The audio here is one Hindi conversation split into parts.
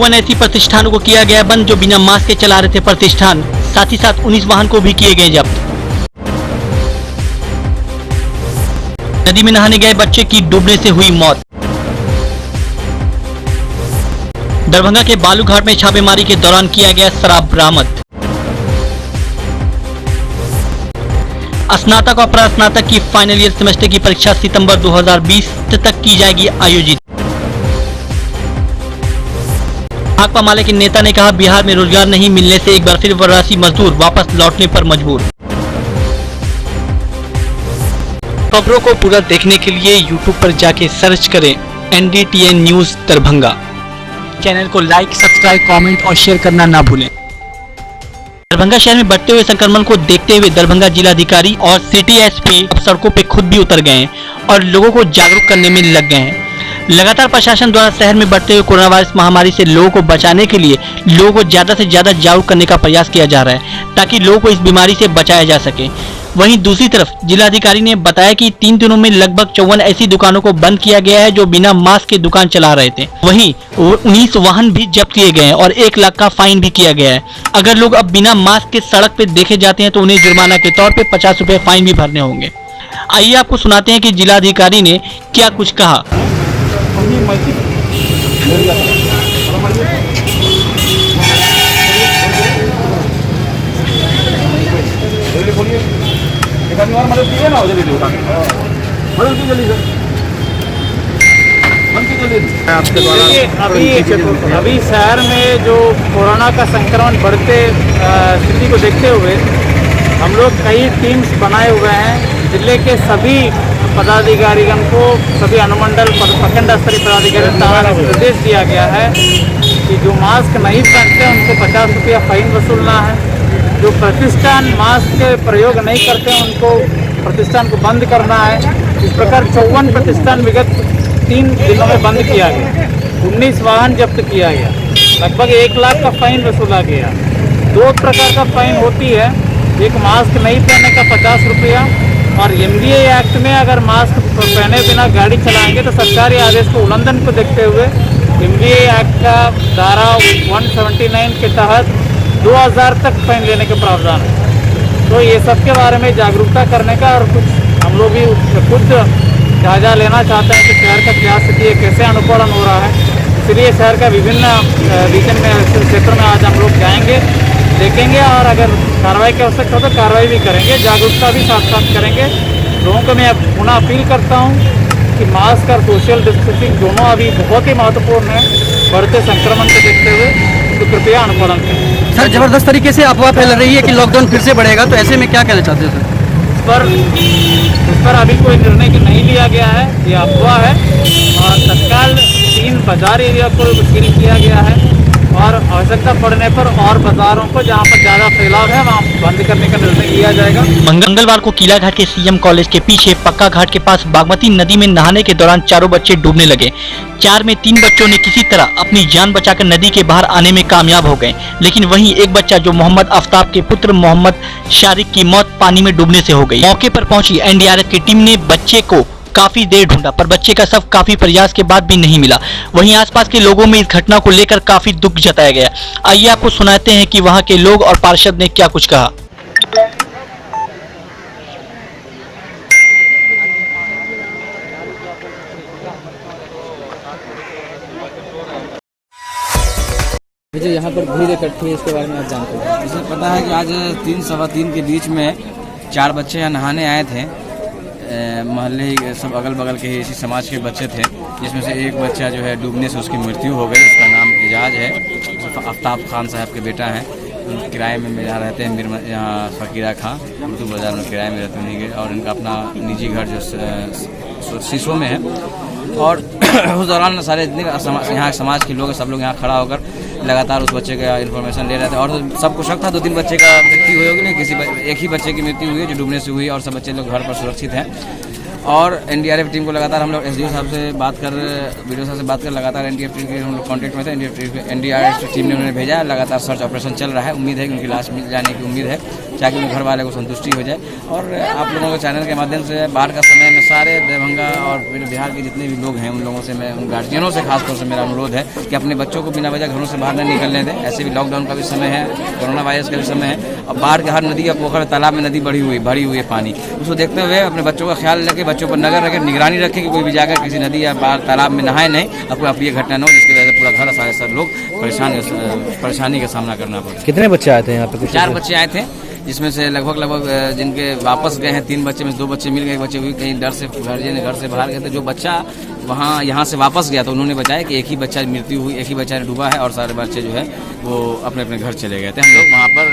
54 ऐसी प्रतिष्ठानों को किया गया बंद जो बिना मास्क के चला रहे थे प्रतिष्ठान। साथ ही साथ 19 वाहन को भी किए गए जब्त। नदी में नहाने गए बच्चे की डूबने से हुई मौत। दरभंगा के बालूघाट में छापेमारी के दौरान किया गया शराब बरामद। स्नातक और प्रास्नातक की फाइनल ईयर सेमेस्टर की परीक्षा सितंबर 2020 तक की जाएगी आयोजित। भाकपा माले के नेता ने कहा, बिहार में रोजगार नहीं मिलने से एक बार फिर प्रवासी मजदूर वापस लौटने पर मजबूर। खबरों को पूरा देखने के लिए YouTube पर जाके सर्च करें NDTN न्यूज दरभंगा। चैनल को लाइक, सब्सक्राइब, कमेंट और शेयर करना ना भूलें। दरभंगा शहर में बढ़ते हुए संक्रमण को देखते हुए दरभंगा जिलाधिकारी और सिटी एसपी अब सड़कों पे खुद भी उतर गए हैं और लोगों को जागरूक करने में लग गए हैं। लगातार प्रशासन द्वारा शहर में बढ़ते हुए कोरोना वायरस महामारी से लोगों को बचाने के लिए लोगों को ज्यादा से ज्यादा जागरूक करने का प्रयास किया जा रहा है ताकि लोगों को इस बीमारी से बचाया जा सके। वहीं दूसरी तरफ जिलाधिकारी ने बताया कि 3 दिनों में लगभग 54 ऐसी दुकानों को बंद किया गया है जो बिना मास्क के दुकान चला रहे थे। वहीं 19 वाहन भी जब्त किए गए हैं और 1 लाख का फाइन भी किया गया है। अगर लोग अब बिना मास्क के सड़क पे देखे जाते हैं तो उन्हें जुर्माना के तौर पे 50 रुपए फाइन भी भरने होंगे। आइए आपको सुनाते हैं कि जिलाधिकारी ने क्या कुछ कहा। अभी शहर में जो कोरोना का संक्रमण बढ़ते स्थिति को देखते हुए हम लोग कई टीम्स बनाए हुए हैं। जिले के सभी पदाधिकारीगण को, सभी अनुमंडल प्रखंड स्तरीय पदाधिकारी को निर्देश दिया गया है कि जो मास्क नहीं पहनते उनको 50 रुपया फाइन वसूलना है। जो प्रतिष्ठान मास्क के प्रयोग नहीं करते उनको प्रतिष्ठान को बंद करना है। इस प्रकार 54 प्रतिष्ठान विगत 3 दिनों में बंद किया गया। 19 वाहन जब्त किया गया। लगभग 1 लाख का फाइन वसूला गया। 2 प्रकार का फाइन होती है, एक मास्क नहीं पहनने का 50 रुपया और MVA एक्ट में अगर मास्क पहने बिना गाड़ी चलाएंगे तो सरकारी आदेश को उल्लंघन को देखते हुए MVA एक्ट का धारा 179 के तहत 2000 तक फाइन लेने के प्रावधान है। तो ये सब के बारे में जागरूकता करने का और कुछ हम लोग भी खुद जायजा लेना चाहते हैं कि शहर का क्या स्थिति है, कैसे अनुकूलन हो रहा है। इसलिए शहर का विभिन्न रीजन में क्षेत्रों में आज हम लोग जाएंगे, देखेंगे और अगर कार्रवाई की आवश्यकता हो तो कार्रवाई भी करेंगे, जागरूकता भी साथ साथ करेंगे। लोगों को मैं पुनः अपील करता हूँ कि मास्क और सोशल डिस्टेंसिंग दोनों अभी बहुत ही महत्वपूर्ण है बढ़ते संक्रमण को देखते हुए, तो कृपया अनुपालन करें। सर, जबरदस्त तरीके से अफवाह फैल रही है कि लॉकडाउन फिर से बढ़ेगा, तो ऐसे में क्या कहना चाहते हैं सर? उस पर अभी कोई निर्णय नहीं लिया गया है, ये अफवाह है और तत्काल 3 बाजार एरिया को सील किया गया है और आवश्यकता पड़ने पर और बाजारों को जहां पर ज्यादा फैलाव है वहां बंद करने का निर्णय लिया जाएगा। मंगलवार को किला घाट के CM कॉलेज के पीछे पक्का घाट के पास बागमती नदी में नहाने के दौरान 4 बच्चे डूबने लगे। 4 में 3 बच्चों ने किसी तरह अपनी जान बचाकर नदी के बाहर आने में कामयाब हो गए, लेकिन वहीं एक बच्चा जो मोहम्मद आफ्ताब के पुत्र मोहम्मद शारिक की मौत पानी में डूबने से हो गई। मौके पर पहुंची NDRF की टीम ने बच्चे को काफी देर ढूंढा पर बच्चे का शव काफी प्रयास के बाद भी नहीं मिला। वहीं आसपास के लोगों में इस घटना को लेकर काफी दुख जताया गया। आइए आपको सुनाते हैं कि वहां के लोग और पार्षद ने क्या कुछ कहा। जो यहाँ पर भीड़ इकट्ठी है इसके बारे में आप जानते हैं? मुझे पता है कि आज 3 सवा 3 के बीच में 4 बच्चे यहाँ नहाने आए थे। मोहल्ले सब अगल बगल के इसी समाज के बच्चे थे, जिसमें से एक बच्चा जो है डूबने से उसकी मृत्यु हो गई। उसका नाम एजाज है, आफ्ताब खान साहब के बेटा है। किराए में यहाँ रहते हैं, यहाँ फकीरा खां उर्दू बाज़ार में किराए में रहते हैं और इनका अपना निजी घर जो शीशों में है। और उस दौरान सारे जितने यहाँ समाज के लोग सब लोग यहाँ खड़ा होकर लगातार उस बच्चे का इन्फॉर्मेशन ले रहे थे और सबको शक था 2-3 बच्चे का मृत्यु हुई होगी, नहीं एक ही बच्चे की मृत्यु हुई है जो डूबने से हुई और सब बच्चे लोग घर पर सुरक्षित हैं। और एनडीआरएफ टीम को लगातार हम लोग एसडीओ साहब से बात कर, वीडियो साहब से बात कर, लगातार एनडीआरएफ टीम के हम लोग कॉन्टेक्ट में थे। एनडीआरएफ टीम ने उन्हें भेजा है, लगातार सर्च ऑपरेशन चल रहा है। उम्मीद है कि उनकी लाश मिल जाने की उम्मीद है, ताकि उनके घर वाले को संतुष्टि हो जाए। और आप लोगों के चैनल के माध्यम से बाढ़ का समय में सारे दरभंगा और बिहार के जितने भी लोग हैं उन लोगों से, मैं उन गार्जियनों से खासतौर से मेरा अनुरोध है कि अपने बच्चों को बिना वजह घरों से बाहर न निकलने दें। ऐसे भी लॉकडाउन का भी समय है, कोरोना वायरस का भी समय है, और बाढ़ के हर नदी या पोखर तालाब में नदी भरी हुई है पानी। उसको देखते हुए अपने बच्चों का ख्याल रखें, बच्चों पर नजर रखें, निगरानी रखें कि कोई भी जाकर किसी नदी या बाढ़ तालाब में नहाए नहीं, और कोई अप्रिय घटना न हो जिसकी वजह से पूरा घर सारे सब लोग परेशानी का सामना करना पड़े। कितने बच्चे आए थे यहाँ पे? 4 बच्चे आए थे, जिसमें से लगभग जिनके वापस गए हैं 3 बच्चे में 2 बच्चे मिल गए। एक बच्चे भी कहीं डर से गार्जियन घर से बाहर गए थे। जो बच्चा यहाँ से वापस गया तो उन्होंने बताया कि एक ही बच्चा मृत्यु हुई, एक ही बच्चा डूबा है, और सारे बच्चे जो है वो अपने अपने घर चले गए थे। हम लोग वहाँ पर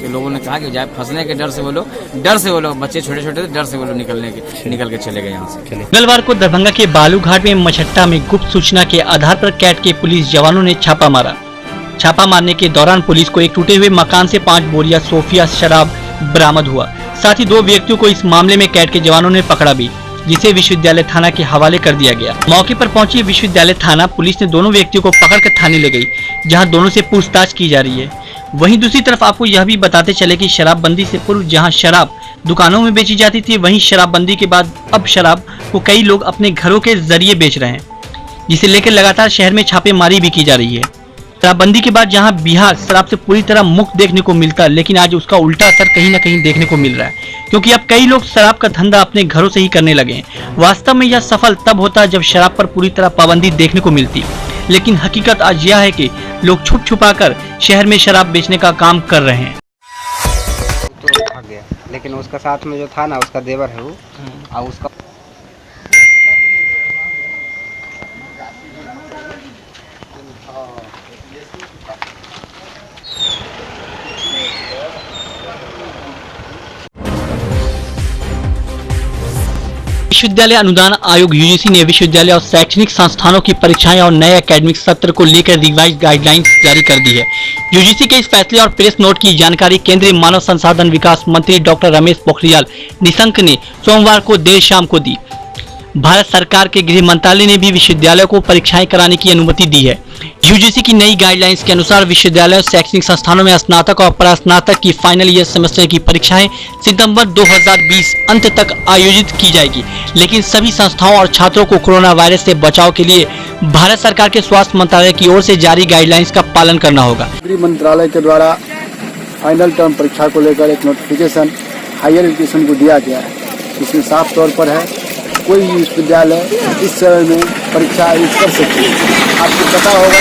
लोगों ने कहा कि जाए फंसने के डर से वो लोग बच्चे छोटे छोटे थे, डर से वो लोग निकल के चले गए यहाँ से। मंगलवार को दरभंगा के बालूघाट में मछट्टा में गुप्त सूचना के आधार पर कैट के पुलिस जवानों ने छापा मारा। छापा मारने के दौरान पुलिस को एक टूटे हुए मकान से 5 बोरिया सोफिया शराब बरामद हुआ। साथ ही 2 व्यक्तियों को इस मामले में कैट के जवानों ने पकड़ा भी, जिसे विश्वविद्यालय थाना के हवाले कर दिया गया। मौके पर पहुंची विश्वविद्यालय थाना पुलिस ने दोनों व्यक्तियों को पकड़कर थाने ले गई, जहां दोनों से पूछताछ की जा रही है। वहीं दूसरी तरफ आपको यह भी बताते चले कि शराबबंदी से पूर्व जहां शराब दुकानों में बेची जाती थी, वहीं शराबबंदी के बाद अब शराब को कई लोग अपने घरों के जरिए बेच रहे हैं, जिसे लेकर लगातार शहर में छापेमारी भी की जा रही है। शराबबंदी के बाद जहां बिहार शराब से पूरी तरह मुक्त देखने को मिलता, लेकिन आज उसका उल्टा असर कहीं न कहीं देखने को मिल रहा है, क्योंकि अब कई लोग शराब का धंधा अपने घरों से ही करने लगे हैं। वास्तव में यह सफल तब होता जब शराब पर पूरी तरह पाबंदी देखने को मिलती, लेकिन हकीकत आज यह है कि लोग छुप छुपाकर शहर में शराब बेचने का काम कर रहे हैं। तो भाग गया, लेकिन उसका साथ में जो था ना, उसका देवर है वो, और उसका विश्वविद्यालय अनुदान आयोग यूजीसी ने विश्वविद्यालय और शैक्षणिक संस्थानों की परीक्षाएं और नए एकेडमिक सत्र को लेकर रिवाइज गाइडलाइंस जारी कर दी है। यूजीसी के इस फैसले और प्रेस नोट की जानकारी केंद्रीय मानव संसाधन विकास मंत्री डॉक्टर रमेश पोखरियाल निशंक ने सोमवार को देर शाम को दी। भारत सरकार के गृह मंत्रालय ने भी विश्वविद्यालय को परीक्षाएं कराने की अनुमति दी है। यूजीसी की नई गाइडलाइंस के अनुसार विश्वविद्यालय और शैक्षणिक संस्थानों में स्नातक और परास्नातक की फाइनल ईयर सेमेस्टर की परीक्षाएं सितंबर 2020 अंत तक आयोजित की जाएगी, लेकिन सभी संस्थाओं और छात्रों को कोरोना वायरस से बचाव के लिए भारत सरकार के स्वास्थ्य मंत्रालय की ओर से जारी गाइडलाइंस का पालन करना होगा। गृह मंत्रालय के द्वारा फाइनल टर्म परीक्षा को लेकर एक नोटिफिकेशन हायर एजुकेशन को दिया गया है। इसमें साफ तौर पर है कोई विश्वविद्यालय इस समय में परीक्षा आयोजित कर सकते हैं। आपको पता होगा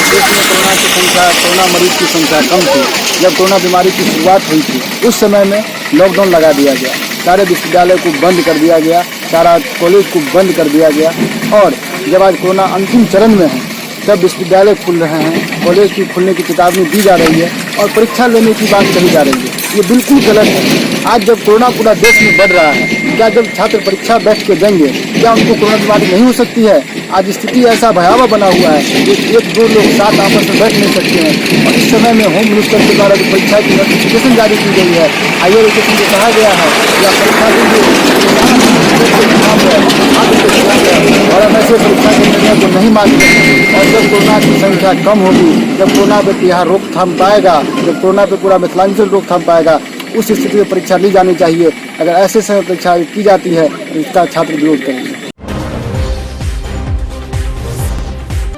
जब देश में कोरोना मरीज की संख्या कम थी, जब कोरोना बीमारी की शुरुआत हुई थी, उस समय में लॉकडाउन लगा दिया गया, सारे विश्वविद्यालय को बंद कर दिया गया, सारा कॉलेज को बंद कर दिया गया। और जब आज कोरोना अंतिम चरण में है, तब विश्वविद्यालय खुल रहे हैं, कॉलेज की खुलने की चेतावनी दी जा रही है और परीक्षा लेने की बात कही जा रही है। ये बिल्कुल गलत है। आज जब कोरोना पूरा देश में बढ़ रहा है, क्या जब छात्र परीक्षा बैठ के देंगे, क्या उनको कोरोना बीमारी नहीं हो सकती है? आज स्थिति ऐसा भयावह बना हुआ है कि 1-2 लोग साथ आपस में बैठ नहीं सकते हैं। और इस समय में होम मिनिस्टर के द्वारा जो परीक्षा की नोटिफिकेशन जारी की गई है, हायर एजुकेशन को कहा गया है या परीक्षा और हम ऐसे परीक्षा के निर्णय को नहीं मानते। और जब कोरोना की संख्या कम होगी, जब कोरोना पे यहाँ रोकथाम पाएगा, जब कोरोना पे पूरा मिथिलांचल रोकथाम पाएगा, उस स्थिति में परीक्षा ली जानी चाहिए। अगर ऐसे समय परीक्षा की जाती है तो इसका छात्र विरोध करेंगे।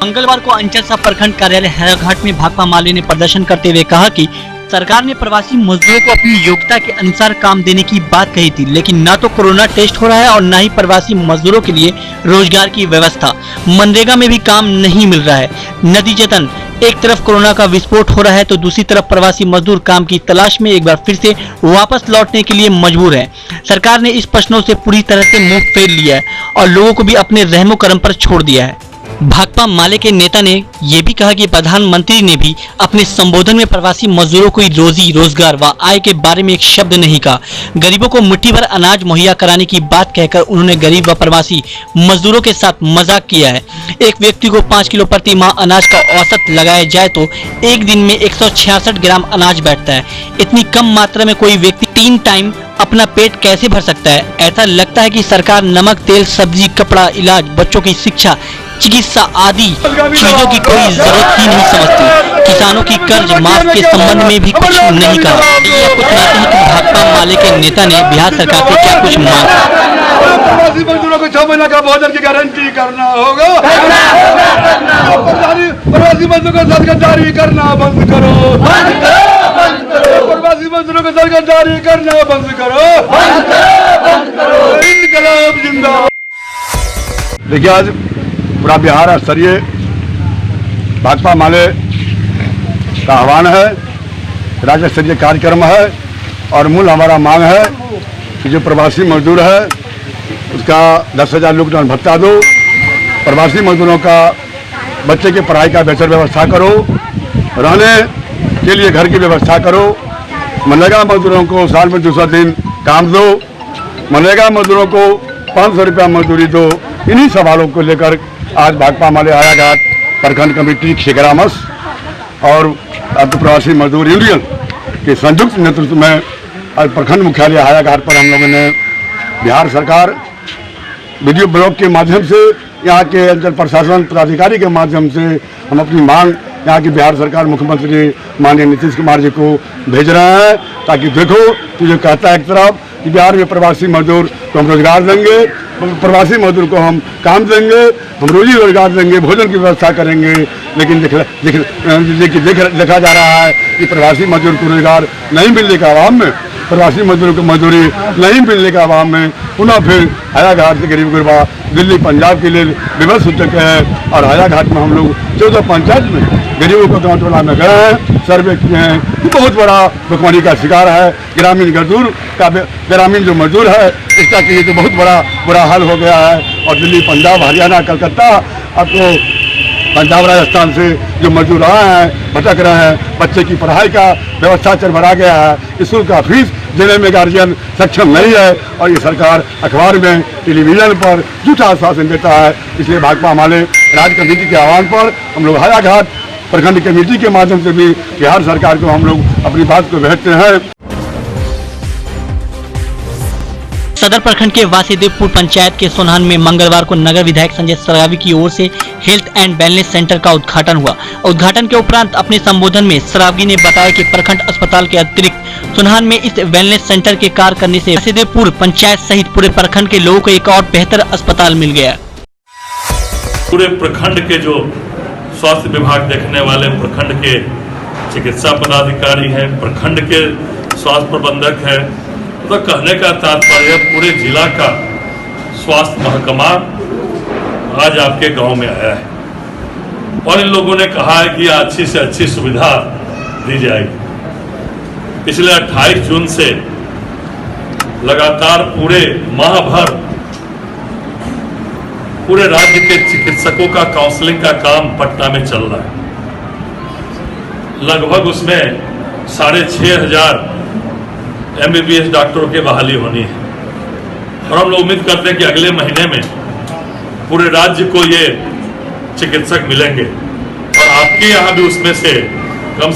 मंगलवार को अंचल सह प्रखंड कार्यालय हैराघाट में भाकपा माले ने प्रदर्शन करते हुए कहा कि सरकार ने प्रवासी मजदूरों को अपनी योग्यता के अनुसार काम देने की बात कही थी, लेकिन न तो कोरोना टेस्ट हो रहा है और न ही प्रवासी मजदूरों के लिए रोजगार की व्यवस्था। मनरेगा में भी काम नहीं मिल रहा है। नतीजतन एक तरफ कोरोना का विस्फोट हो रहा है तो दूसरी तरफ प्रवासी मजदूर काम की तलाश में एक बार फिर से वापस लौटने के लिए मजबूर है। सरकार ने इस प्रश्नों से पूरी तरह से मुंह फेर लिया है और लोगों को भी अपने रहमो करम पर छोड़ दिया है। भाकपा माले के नेता ने यह भी कहा कि प्रधानमंत्री ने भी अपने संबोधन में प्रवासी मजदूरों को रोजी रोजगार व आय के बारे में एक शब्द नहीं कहा। गरीबों को मुट्ठी भर अनाज मुहैया कराने की बात कहकर उन्होंने गरीब व प्रवासी मजदूरों के साथ मजाक किया है। एक व्यक्ति को 5 किलो प्रति माह अनाज का औसत लगाया जाए तो एक दिन में 166 ग्राम अनाज बैठता है। इतनी कम मात्रा में कोई व्यक्ति 3 टाइम अपना पेट कैसे भर सकता है। ऐसा लगता है कि सरकार नमक, तेल, सब्जी, कपड़ा, इलाज, बच्चों की शिक्षा, चिकित्सा आदि चीजों की कोई जरूरत ही नहीं समझती। किसानों की कर्ज माफ के संबंध में भी कुछ नहीं कहा। ये कुछ नाते हैं कि भाकपा माले के नेता ने बिहार सरकार से क्या कुछ मांगा। प्रवासी मजदूरों को 6 महीने का भोजन की गारंटी करना होगा। प्रवासी मजदूरों को सरकार जारी करना बंद करो। प्रवासी मजदूरों को सरकार जारी करना बंद करो। इनकलाब जिंदाबाद। देखिए, आज पूरा बिहार स्तरीय भाकपा माले का आह्वान है, राज्य स्तरीय कार्यक्रम है और मूल हमारा मांग है कि जो प्रवासी मजदूर है उसका 10,000 लॉकडाउन भत्ता दो। प्रवासी मजदूरों का बच्चे की पढ़ाई का बेहतर व्यवस्था करो, रहने के लिए घर की व्यवस्था करो। मनरेगा मजदूरों को साल में 200 दिन काम दो। मनरेगा मजदूरों को 500 रुपया मजदूरी दो। इन्हीं सवालों को लेकर आज भाकपा माले हायाघाट प्रखंड कमेटी खेगरामस और प्रवासी मजदूर यूनियन के संयुक्त नेतृत्व में आज प्रखंड मुख्यालय हायाघाट पर हम लोगों ने बिहार सरकार वीडियो ब्लॉग के माध्यम से, यहाँ के अंचल प्रशासन पदाधिकारी के माध्यम से हम अपनी मांग यहाँ की बिहार सरकार मुख्यमंत्री माननीय नीतीश कुमार जी को भेज रहे हैं, ताकि देखो कि जो कहता है एक तरफ कि बिहार में प्रवासी मजदूर को हम रोजगार देंगे, प्रवासी मजदूर को हम काम देंगे, हम रोजी रोजगार देंगे, भोजन की व्यवस्था करेंगे, लेकिन देखा जा रहा है कि प्रवासी मजदूर को रोजगार नहीं मिलने का अभाव में, प्रवासी मजदूरों को मजदूरी नहीं मिलने का अभाव में पुनः फिर हायाघाट से गरीब गुरबा दिल्ली पंजाब के लिए विवश हो चुके हैं। और हायाघाट में हम लोग 14 पंचायत में गरीबों को गाँव टोला में गए हैं, सर्वे किए हैं। बहुत बड़ा भुखमरी का शिकार है ग्रामीण ग्रामीण जो मजदूर है, इसका के लिए तो बहुत बड़ा बुरा हाल हो गया है। और दिल्ली पंजाब हरियाणा कलकत्ता आपको पंजाब राजस्थान से जो मजदूर आए हैं, भटक रहे हैं, बच्चे की पढ़ाई का व्यवस्था चरमरा गया है, स्कूल का फीस देने में गार्जियन सक्षम नहीं है और ये सरकार अखबार में टेलीविजन पर झूठा आश्वासन देता है। इसलिए भाकपा माले राज्य कमेटी के आह्वान पर हम लोग हायाघाट प्रखंड कमेटी के माध्यम से भी बिहार सरकार को हम लोग अपनी बात को भेजते हैं। सदर प्रखंड के वासुदेवपुर पंचायत के सोनहन में मंगलवार को नगर विधायक संजय सरावी की ओर से हेल्थ एंड वेलनेस सेंटर का उद्घाटन हुआ। उद्घाटन के उपरांत अपने संबोधन में सरावी ने बताया कि प्रखंड अस्पताल के अतिरिक्त सोनहन में इस वेलनेस सेंटर के कार्य करने से वासुदेवपुर पंचायत सहित पूरे प्रखंड के लोगों को एक और बेहतर अस्पताल मिल गया। पूरे प्रखंड के जो स्वास्थ्य विभाग देखने वाले प्रखंड के चिकित्सा पदाधिकारी हैं, प्रखंड के स्वास्थ्य प्रबंधक हैं, तो कहने का तात्पर्य पूरे जिला का स्वास्थ्य महकमा आज आपके गांव में आया है और इन लोगों ने कहा है कि अच्छी से अच्छी सुविधा दी जाएगी। पिछले 28 जून से लगातार पूरे माह भर पूरे राज्य के चिकित्सकों का काउंसलिंग का काम पटना में चल रहा है। लगभग उसमें 6,500 MBBS डॉक्टरों की बहाली होनी है और हम लोग उम्मीद करते हैं कि अगले महीने में पूरे राज्य को ये चिकित्सक मिलेंगे और आपके यहाँ भी उसमें से कम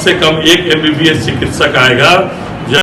1 MBBS चिकित्सक आएगा।